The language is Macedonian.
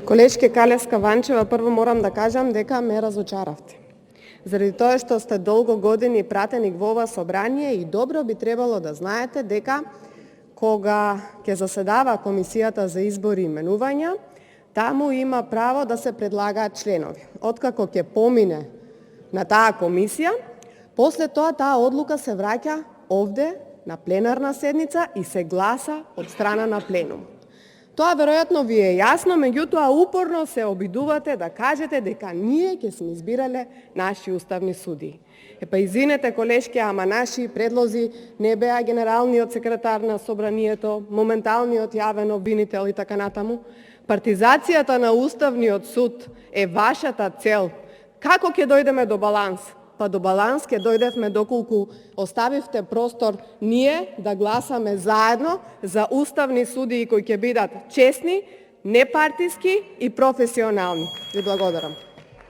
Колешке Калевска Ванчева, прво морам да кажам дека ме разочаравте. Заради тоа што сте долго години пратеник во ова собрание и добро би требало да знаете дека кога ќе заседава Комисијата за избори и именувања, таму има право да се предлагаат членови. Откако ќе помине на таа комисија, после тоа таа одлука се враќа овде на пленарна седница и се гласа од страна на пленум. Тоа веројатно ви е јасно, меѓутоа упорно се обидувате да кажете дека ние ќе сме избирале наши уставни судии. Извинете, колешки, ама наши предлози не беа генералниот секретар на собранието, моменталниот јавен обвинител и така натаму. Партизацијата на Уставниот суд е вашата цел. Како ќе дојдеме до баланс? Па до баланс ќе дојдевме доколку оставивте простор ние да гласаме заедно за уставни судии кои ќе бидат честни, непартиски и професионални. Ви благодарам.